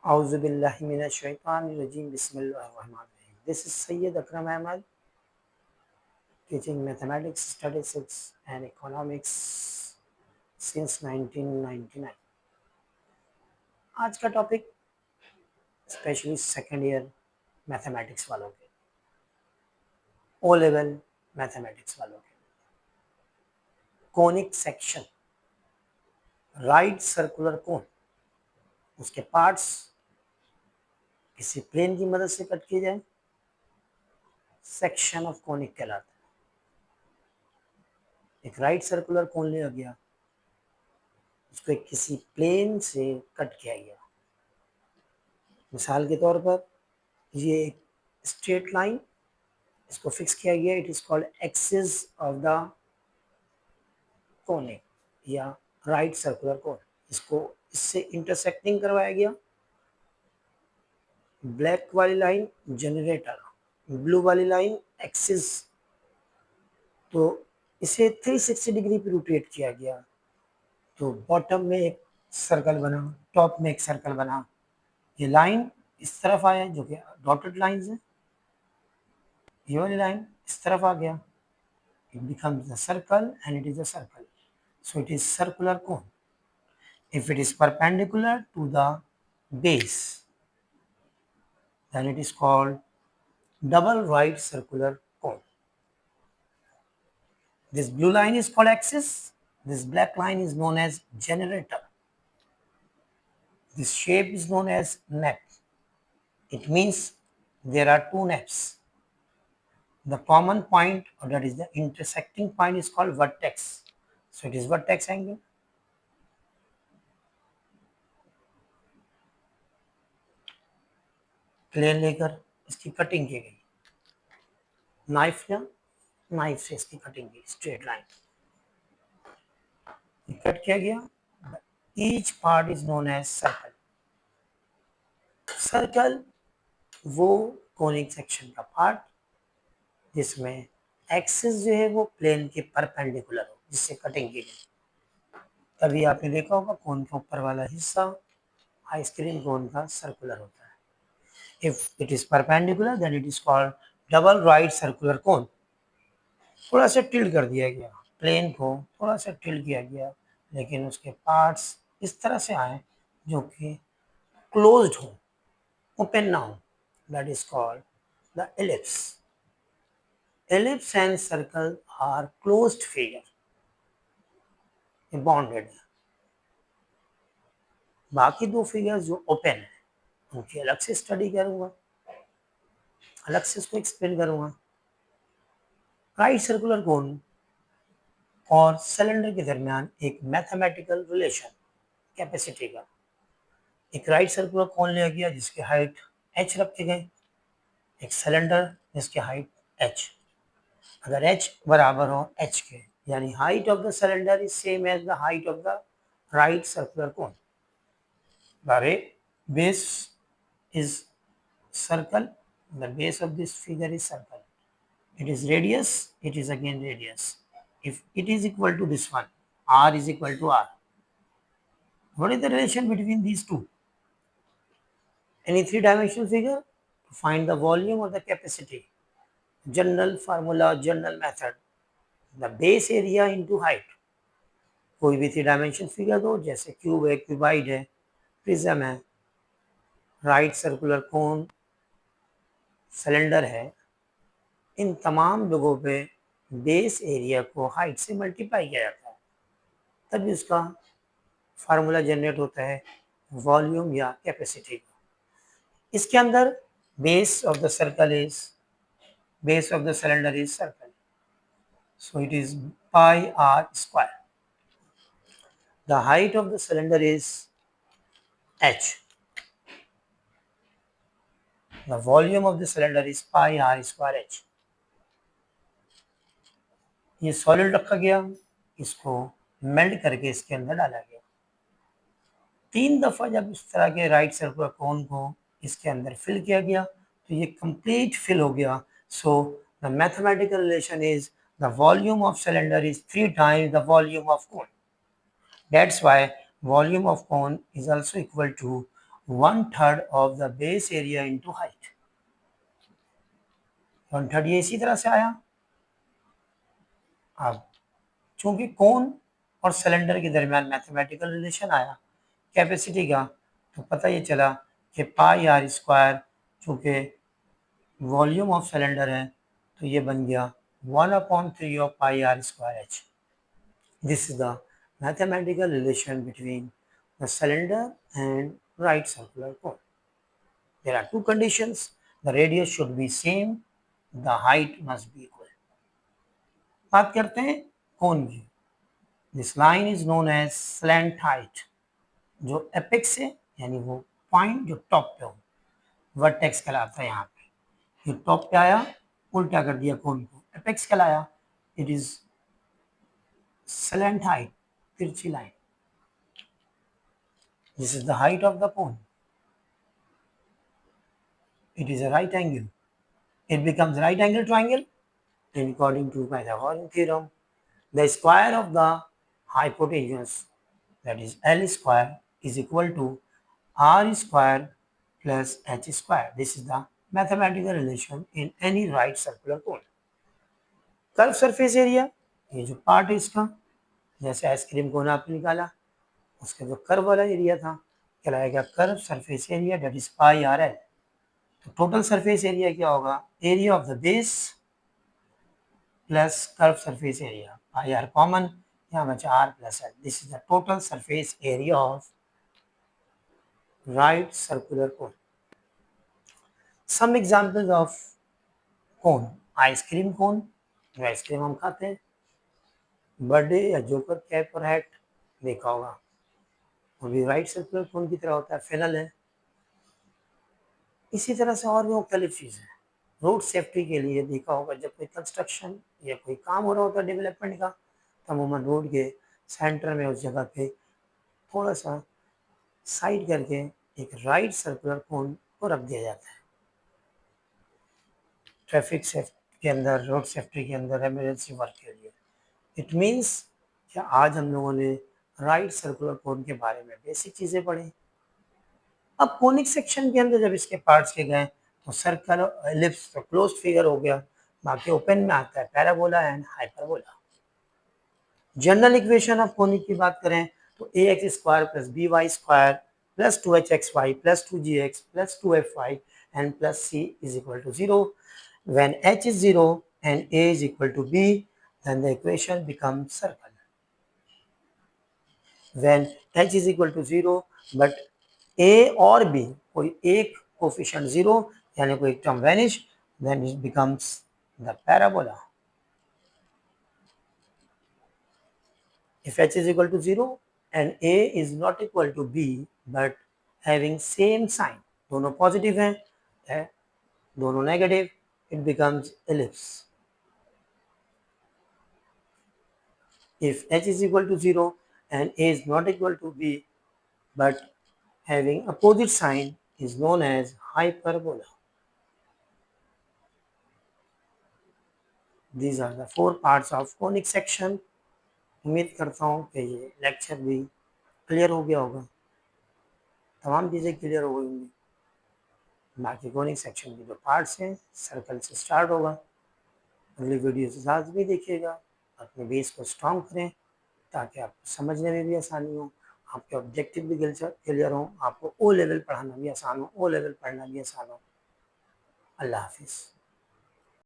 Auzubillahiminash-shaytanir-rajim. Bismillahir-rahmanir-rahim. This is Sayyid Akram Ahmad teaching mathematics, statistics and economics since 1999. आज का topic specially second year mathematics वालों के, O level mathematics वालों के, conic section, right circular कोन, उसके parts किसी plane की मदद से कट किए जाए, सेक्शन ऑफ कोनिक कहलाता है। एक राइट सर्कुलर कोन लिया गया, उसको एक किसी प्लेन से कट किया गया। मिसाल के तौर पर ये एक स्ट्रेट लाइन, इसको फिक्स किया गया, it is called axis of the conic या राइट सर्कुलर कोन। इसको इससे इंटरसेक्टिंग करवाया गया। ब्लैक वाली लाइन जनरेटर, ब्लू वाली लाइन एक्सिस, तो इसे 360 डिग्री पे रोटेट किया गया। तो बॉटम में एक सर्कल बना, टॉप में एक सर्कल बना। ये लाइन इस तरफ आया जो कि डॉटेड लाइंस है, ये वाली लाइन इस तरफ आ गया, it becomes a circle and it is a circle. So it is circular cone. If it is perpendicular to the base, then it is called double right circular cone. This blue line is called axis. This black line is known as generator. This shape is known as nap. It means there are two naps. The common point, or that is the intersecting point, is called vertex. So it is vertex angle. Plane लेकर इसकी cutting की गई, knife या knife से इसकी cutting की, straight line cut किया गया। Each part is known as circle. Circle वो कोनिक सेक्शन का पार्ट जिसमें एक्सिस जो है वो प्लेन के परपेंडिकुलर हो, जिससे कटिंग की गई। तभी आपने देखा होगा कोन के ऊपर वाला हिस्सा आइसक्रीम कोन का सर्कुलर होता है। If it is perpendicular then it is called double right circular cone. थोड़ा सा टिल्ट कर दिया गया, प्लेन को थोड़ा सा टिल्ट किया गया, लेकिन उसके पार्ट्स इस तरह से आए जो कि क्लोज्ड हो, ओपन ना हो। That is called the ellipse. Ellipse and circle are closed figure, bounded है। बाकी दो फिगर्स जो ओपन है उनकी अलग से स्टडी करूंगा, अलग से उसको एक्सप्लेन करूंगा। राइट सर्कुलर कोन और सिलेंडर के दरमियान एक मैथमेटिकल रिलेशन कैपेसिटी का। एक राइट सर्कुलर कोन लिया गया जिसकी हाइट h रखे गए, एक सिलेंडर जिसकी हाइट h। अगर h बराबर हो h के, यानी height of the cylinder is same as the height of the right circular cone. The base is circle, the base of this figure is circle. It is radius, it is again radius. If it is equal to this one, r is equal to r. What is the relation between these two? Any three-dimensional figure, to find the volume or the capacity. General formula, general method. The base area into height. कोई भी three dimension figure दो, जैसे cube है, cuboid है, prism है, right circular कोन, cylinder है, इन तमाम लोगों पे बेस एरिया को हाइट से मल्टीप्लाई किया जाता है, तभी उसका फार्मूला जनरेट होता है वॉल्यूम या कैपेसिटी का। इसके अंदर base of the circle is, base of the cylinder is circle, so it is pi r square. The height of the cylinder is h, the volume of the cylinder is pi r square h। ये solid रखा गया, इसको melt करके इसके अंदर डाला गया। 3 दफा जब इस तरह के राइट सर्कुलर कोन को इसके अंदर फिल किया गया तो ये कंप्लीट फिल हो गया। So the mathematical relation is the volume of cylinder is 3 times the volume of cone. That's why volume of cone is also equal to 1/3 of the base area into height. 1/3 ये इसी तरह से आया। अब चूंकि कोन और सिलेंडर के दरमियान मैथमेटिकल रिलेशन आया कैपेसिटी का, तो पता ये चला कि पाई आर स्क्वायर, चूँकि वॉल्यूम ऑफ सिलेंडर है, तो ये बन गया 1/3 of pi r square H. This is the mathematical relation between the cylinder and right circular cone. There are two conditions. The radius should be same, the height must be equal. बात करते हैं कोन की। This line is known as slant height. जो apex है यानी वो point जो top पे हो, वर्टेक्स कहलाता है। यहाँ पे ये टॉप पे आया, उल्टा कर दिया कोन को, एपेक्स कहलाया। इट इज slant height, तिरछी line. This is the height of the cone. It is a right angle. It becomes right angle triangle according to Pythagorean theorem. The square of the hypotenuse, that is L square, is equal to R square plus H square. This is the mathematical relation in any right circular cone. Curve surface area, ये जो part है इसका, जैसे ice cream cone आपने निकाला, उसका जो curve वाला एरिया था कहलाएगा curve surface area, that is pi r l. तो टोटल सरफेस एरिया क्या होगा? Area of the base plus curve surface area, pi r common, यहाँ बचा r plus l. This is the total surface area of right circular cone. Some examples of cone. Ice cream cone, जो ice cream हम खाते हैं, birthday या joker cap और hat देखा होगा, वो भी राइट सर्कुलर कोन की तरह होता है, फेनल है। इसी तरह से और भी मुख्तलिफ चीज़ें। रोड सेफ्टी के लिए देखा होगा, जब कोई कंस्ट्रक्शन या कोई काम हो रहा होता है डेवलपमेंट का, तो अमूमन रोड के सेंटर में उस जगह पे थोड़ा सा साइड करके एक राइट सर्कुलर कोन को रख दिया जाता है। ट्रैफिक सेफ्टी के अंदर, रोड सेफ्टी के अंदर, इमरजेंसी वर्क के लिए। इट मीन्स कि आज हम लोगों ने राइट सर्कुलर कोन के बारे में बेसिक चीज़ें पढ़ी। अब कोनिक सेक्शन के अंदर जब इसके पार्ट्स के गए, तो सर्कल, एलिप्स तो क्लोज्ड फिगर हो गया, बाकी ओपन में आता है parabola and hyperbola. General equation of conic की बात करें तो a x square plus b y square plus 2hxy plus 2gx plus 2fy and plus c is equal to 0. When h is 0 and a is equal to b, then the equation becomes circle. When h is equal to 0 but a और b कोई एक coefficient 0 यानी कोई एक term vanish, then it becomes the parabola. If h is equal to 0 and a is not equal to b but having same sign, दोनों positive हैं, दोनों negative, it becomes ellipse. If h is equal to 0 and a is not equal to b but having opposite sign is known as hyperbola. These are the four parts of conic section. उम्मीद करता हूँ कि ये lecture भी clear हो गया होगा, तमाम चीज़ें क्लियर हो गई होंगी। बाकी कॉनिक सेक्शन के जो पार्ट्स हैं, सर्कल से स्टार्ट होगा। अगली वीडियो से साथ भी देखिएगा, अपने बेस को स्ट्रॉन्ग करें ताकि आपको समझने में भी आसानी हो, आपके ऑब्जेक्टिव भी क्लियर हो, आपको ओ लेवल पढ़ाना भी आसान हो, ओ लेवल पढ़ना भी आसान हो। अल्लाह हाफिज़।